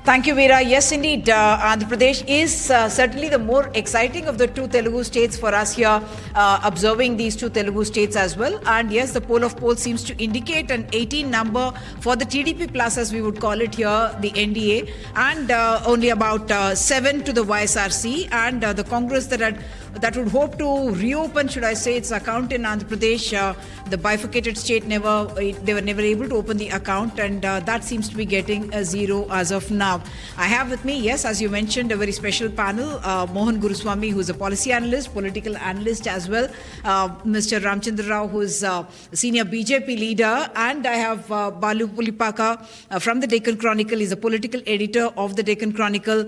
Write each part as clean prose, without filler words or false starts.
Thank you, Veera. Yes, indeed, Andhra Pradesh is certainly the more exciting of the two Telugu states for us here, observing these two Telugu states as well. And yes, the poll of polls seems to indicate an 18 number for the TDP plus, as we would call it here, the NDA, and only about 7 to the YSRC, and the Congress that would hope to reopen, should I say, its account in Andhra Pradesh. The bifurcated state they were never able to open the account, and that seems to be getting a 0 as of now. I have with me, yes, as you mentioned, a very special panel, Mohan Guruswamy, who is a policy analyst, political analyst as well, Mr. Ramchandra Rao, who is a senior BJP leader, and I have Balu Pulipaka from the Deccan Chronicle. He's a political editor of the Deccan Chronicle.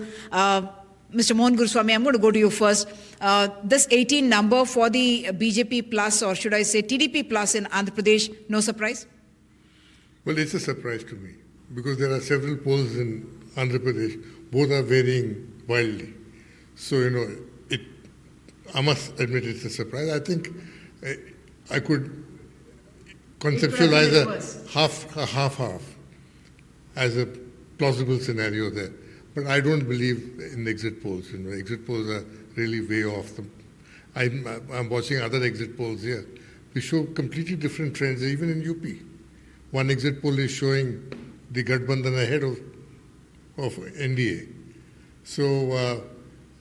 Mr. Mohan Guruswamy, I'm going to go to you first. This 18 number for the BJP plus, or should I say TDP plus in Andhra Pradesh, no surprise? Well, it's a surprise to me because there are several polls in Andhra Pradesh. Both are varying wildly. So, I must admit it's a surprise. I think I could conceptualize a half as a plausible scenario there. But I don't believe in exit polls. Exit polls are really way off. I'm watching other exit polls here. We show completely different trends, even in UP. One exit poll is showing the Gathbandhan ahead of NDA. So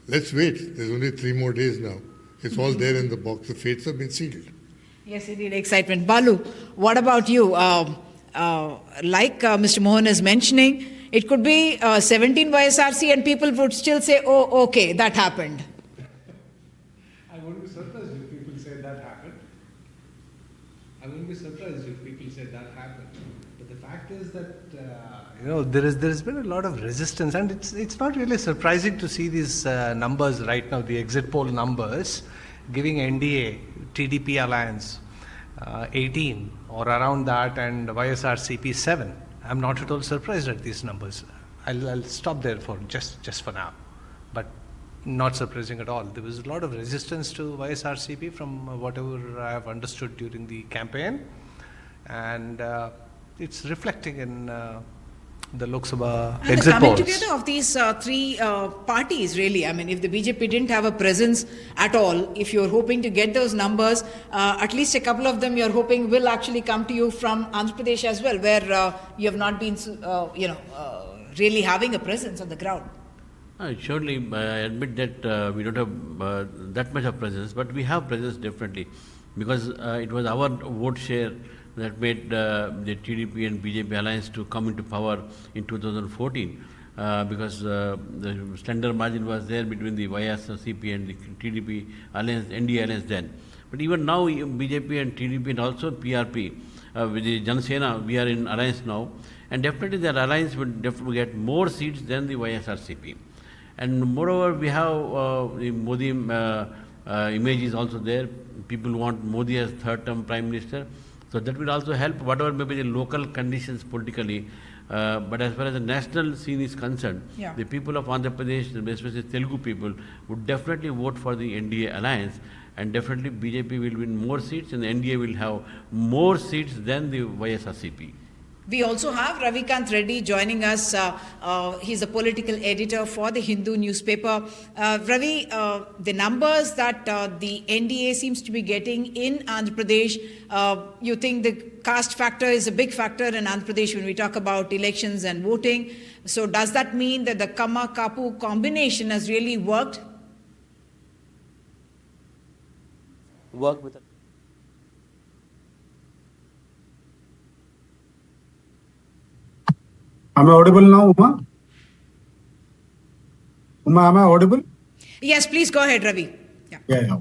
let's wait. There's only 3 more days now. It's all there in the box. The fates have been sealed. Yes, indeed, excitement. Balu, what about you? Like Mr. Mohan is mentioning, it could be 17 YSRC and people would still say, oh, okay, that happened. I wouldn't be surprised if people say that happened. But the fact is that, there has been a lot of resistance, and it's not really surprising to see these numbers right now, the exit poll numbers, giving NDA, TDP alliance 18 or around that, and YSRCP 7. I'm not at all surprised at these numbers. I'll stop there for just for now, but not surprising at all. There was a lot of resistance to YSRCP from whatever I have understood during the campaign, and it's reflecting in the Lok Sabha and exit the coming polls. Together of these 3 parties, really. I mean, if the BJP didn't have a presence at all, if you're hoping to get those numbers, at least a couple of them you're hoping will actually come to you from Andhra Pradesh as well, where you have not been, really having a presence on the ground. Surely, I admit that we don't have that much of presence, but we have presence differently, because it was our vote share that made the TDP and BJP alliance to come into power in 2014, because the slender margin was there between the YSRCP and the TDP alliance, NDA alliance then. But even now, BJP and TDP and also PRP, with the Jana Sena, we are in alliance now, and definitely their alliance will definitely get more seats than the YSRCP. And moreover, we have the Modi image is also there. People want Modi as third-term Prime Minister. So that will also help, whatever may be the local conditions politically. But as far as the national scene is concerned, the people of Andhra Pradesh, especially Telugu people, would definitely vote for the NDA alliance, and definitely BJP will win more seats and the NDA will have more seats than the YSRCP. We also have Ravikant Reddy joining us. He's a political editor for the Hindu newspaper. Ravi, the numbers that the NDA seems to be getting in Andhra Pradesh, you think the caste factor is a big factor in Andhra Pradesh when we talk about elections and voting. So does that mean that the Kamma-Kapu combination has really worked? Work with it. Am I audible now, Uma? Am I audible? Yes, please go ahead, Ravi. Yeah.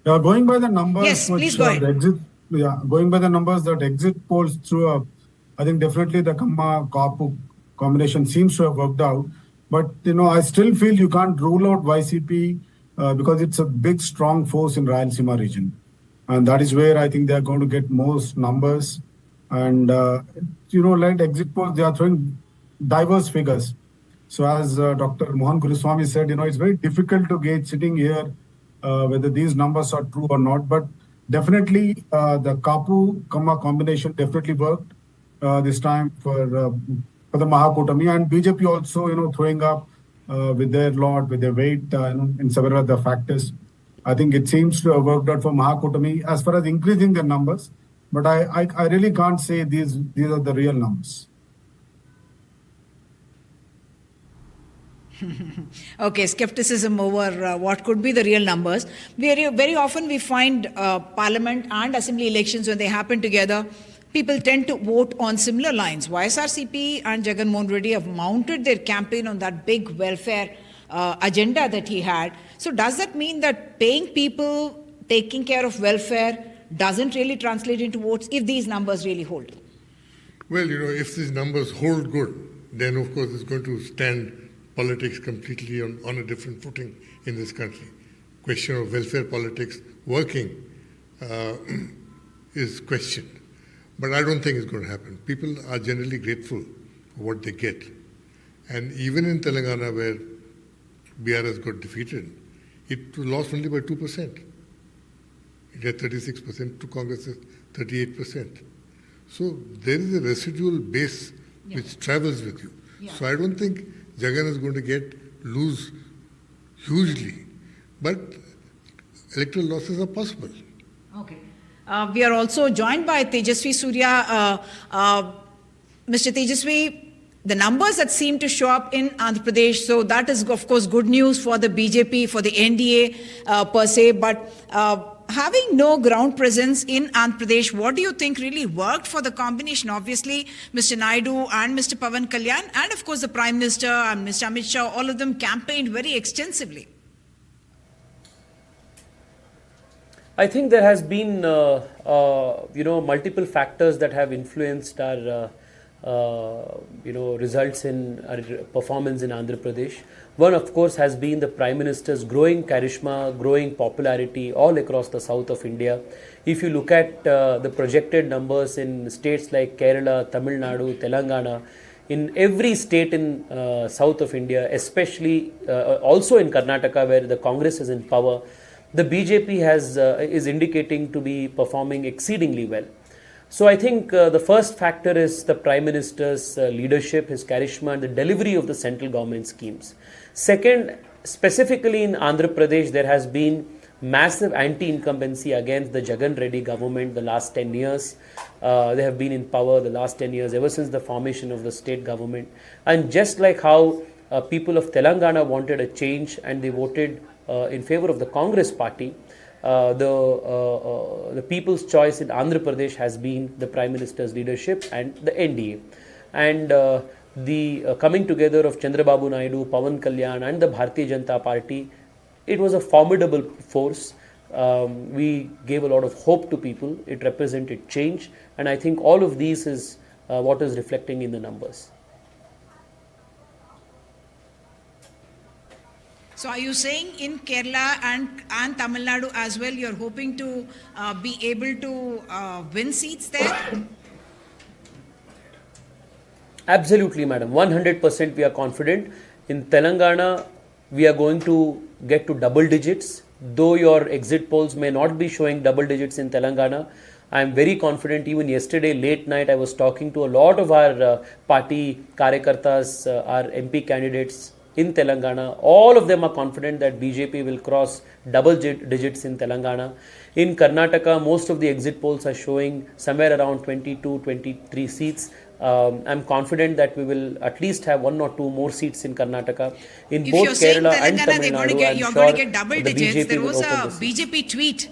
Going by the numbers. Yes, please go ahead. Going by the numbers that exit polls threw up, I think definitely the Kamma-Kapu combination seems to have worked out. But, I still feel you can't rule out YCP because it's a big, strong force in Rayalaseema region. And that is where I think they're going to get most numbers. And, like exit polls, they are throwing diverse figures. So as Dr. Mohan Guruswamy said, it's very difficult to gauge sitting here whether these numbers are true or not. But definitely the Kapu-Kamma combination definitely worked this time for for the Mahakutami, and BJP also, throwing up with their lot, with their weight, in several other factors. I think it seems to have worked out for Mahakutami as far as increasing the numbers, but I really can't say these are the real numbers. Okay, skepticism over what could be the real numbers. Very often we find parliament and assembly elections, when they happen together, people tend to vote on similar lines. YSRCP and Jagan Mohan Reddy have mounted their campaign on that big welfare agenda that he had. So does that mean that paying people, taking care of welfare, doesn't really translate into votes if these numbers really hold? Well, if these numbers hold good, then of course it's going to stand politics completely on a different footing in this country. Question of welfare politics working is questioned. But I don't think it's going to happen. People are generally grateful for what they get. And even in Telangana, where BRS got defeated, it lost only by 2%. It had 36% to Congress's 38%. So there is a residual base which travels with you. Yeah. So I don't think Jagan is going to lose hugely. But electoral losses are possible. Okay. We are also joined by Tejasvi Surya. Mr. Tejasvi, the numbers that seem to show up in Andhra Pradesh, so that is of course good news for the BJP, for the NDA per se, but having no ground presence in Andhra Pradesh, what do you think really worked for the combination? Obviously, Mr. Naidu and Mr. Pawan Kalyan, and of course the Prime Minister and Mr. Amit Shah, all of them campaigned very extensively. I think there has been, multiple factors that have influenced our, results in our performance in Andhra Pradesh. One, of course, has been the Prime Minister's growing charisma, growing popularity all across the south of India. If you look at the projected numbers in states like Kerala, Tamil Nadu, Telangana, in every state in south of India, especially also in Karnataka, where the Congress is in power, the BJP is indicating to be performing exceedingly well. So I think the first factor is the Prime Minister's leadership, his charisma, and the delivery of the central government schemes. Second, specifically in Andhra Pradesh, there has been massive anti-incumbency against the Jagan Reddy government the last 10 years. They have been in power the last 10 years, ever since the formation of the state government. And just like how people of Telangana wanted a change and they voted in favor of the Congress party, the people's choice in Andhra Pradesh has been the Prime Minister's leadership and the NDA. And the coming together of Chandrababu Naidu, Pawan Kalyan and the Bharatiya Janata Party, it was a formidable force. We gave a lot of hope to people. It represented change, and I think all of these is what is reflecting in the numbers. So are you saying in Kerala and Tamil Nadu as well, you're hoping to be able to win seats there? Absolutely, madam. 100% we are confident. In Telangana, we are going to get to double digits. Though your exit polls may not be showing double digits in Telangana, I am very confident. Even yesterday, late night, I was talking to a lot of our party karyakartas, our MP candidates in Telangana. All of them are confident that BJP will cross double digits in Telangana. In Karnataka, most of the exit polls are showing somewhere around 22, 23 seats. I'm confident that we will at least have one or two more seats in Karnataka. In If both you're saying Kerala Telangana, and Tamil Nadu, you're I'm going to sure get double the digits. BJP There will was a open the seat. BJP tweet.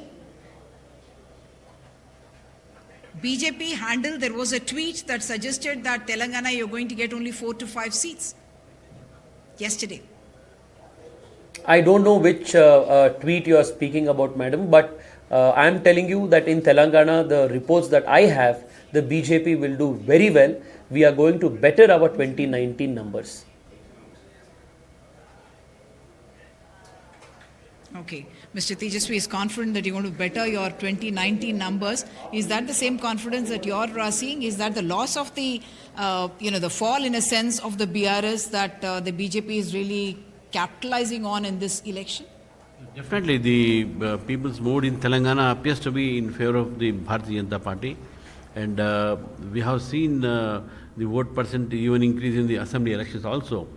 BJP handle, there was a tweet that suggested that Telangana, you're going to get only 4 to 5 seats. Yesterday. I don't know which tweet you are speaking about, madam, but I am telling you that in Telangana, the reports that I have, the BJP will do very well. We are going to better our 2019 numbers. Okay. Mr. Tejasvi is confident that you're going to better your 2019 numbers. Is that the same confidence that you're seeing? Is that the loss of the, the fall in a sense of the BRS that the BJP is really capitalizing on in this election? Definitely, the people's mood in Telangana appears to be in favor of the Bharatiya Janata Party. And we have seen the vote percent even increase in the assembly elections also.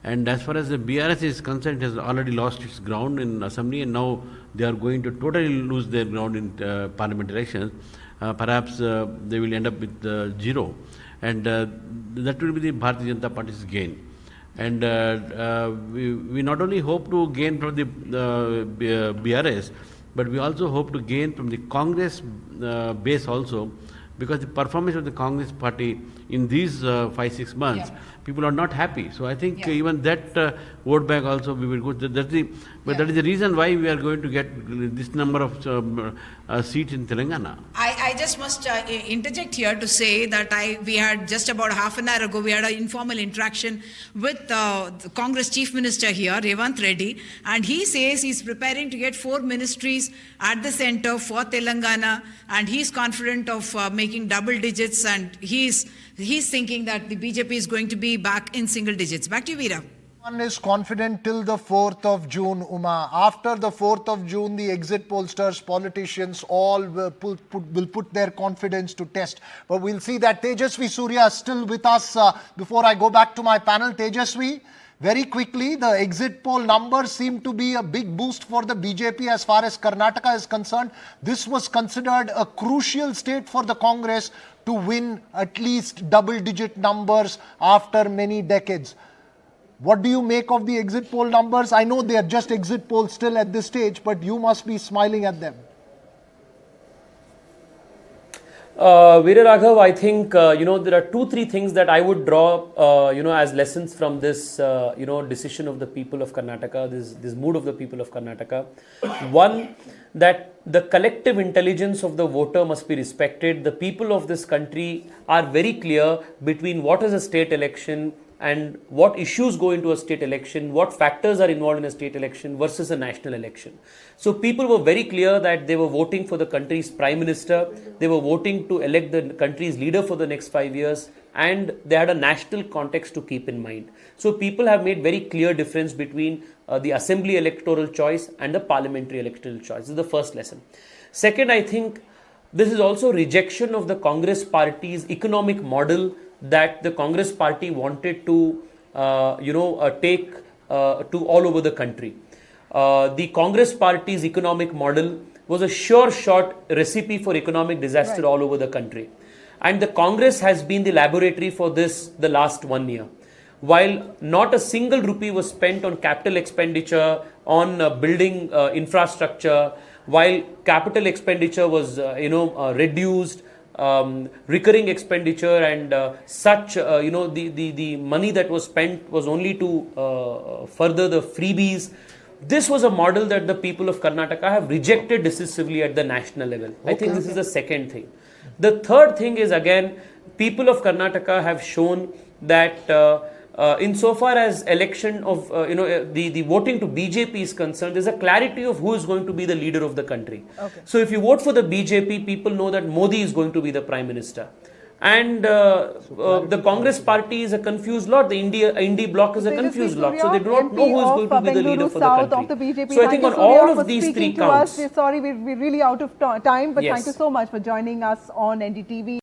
And as far as the BRS is concerned, it has already lost its ground in assembly, and now they are going to totally lose their ground in parliament elections. Perhaps they will end up with zero, and that will be the Bharatiya Janata Party's gain. And we not only hope to gain from the BRS, but we also hope to gain from the Congress base also, because the performance of the Congress party in these 5-6 months, people are not happy. So I think even that vote bank also we will go. That is the reason why we are going to get this number of seats in Telangana. I just must interject here to say that we had just about half an hour ago, we had an informal interaction with the Congress Chief Minister here, Revant Reddy, and he says he's preparing to get 4 ministries at the center for Telangana, and he's confident of making double digits, and he's thinking that the BJP is going to be back in single digits. Back to you, Veera. One is confident till the 4th of June, Uma. After the 4th of June, the exit pollsters, politicians, all will put their confidence to test. But we'll see that. Tejasvi Surya is still with us. Before I go back to my panel, Tejasvi, very quickly, the exit poll numbers seem to be a big boost for the BJP as far as Karnataka is concerned. This was considered a crucial state for the Congress to win at least double-digit numbers after many decades. What do you make of the exit poll numbers? I know they are just exit polls still at this stage, but you must be smiling at them. Veera Raghav, I think, there are 2-3 things that I would draw, as lessons from this, decision of the people of Karnataka, this mood of the people of Karnataka. One, that the collective intelligence of the voter must be respected. The people of this country are very clear between what is a state election and what issues go into a state election, what factors are involved in a state election versus a national election. So people were very clear that they were voting for the country's prime minister, they were voting to elect the country's leader for the next 5 years, and they had a national context to keep in mind. So people have made very clear difference between the assembly electoral choice and the parliamentary electoral choice. This is the first lesson. Second, I think this is also rejection of the Congress party's economic model that the Congress party wanted to, take to all over the country. The Congress party's economic model was a sure shot recipe for economic disaster all over the country. And the Congress has been the laboratory for this the last 1 year. While not a single rupee was spent on capital expenditure, on building infrastructure, while capital expenditure was, reduced, recurring expenditure and the money that was spent was only to further the freebies. This was a model that the people of Karnataka have rejected decisively at the national level. I think this is the second thing. The third thing is, again, people of Karnataka have shown that insofar as election of, the voting to BJP is concerned, there's a clarity of who is going to be the leader of the country. So if you vote for the BJP, people know that Modi is going to be the prime minister. And the Congress party is a confused lot. The India bloc is a confused lot. So they do not know who is going to be the leader for the country. So I think on all of these 3 counts. Sorry, we're really out of time, but Yes. thank you so much for joining us on NDTV.